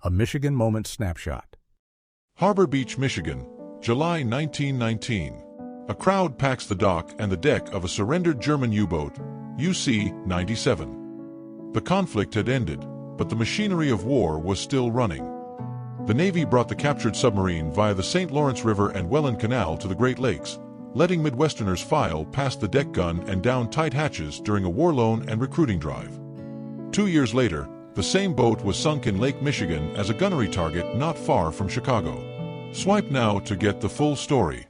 A Michigan Moment Snapshot. Harbor Beach, Michigan, July 1919. A crowd packs the dock and the deck of a surrendered German U-boat, UC-97. The conflict had ended, but the machinery of war was still running. The Navy brought the captured submarine via the St. Lawrence River and Welland Canal to the Great Lakes, letting Midwesterners file past the deck gun and down tight hatches during a war loan and recruiting drive. 2 years later, the same boat was sunk in Lake Michigan as a gunnery target not far from Chicago. Swipe now to get the full story.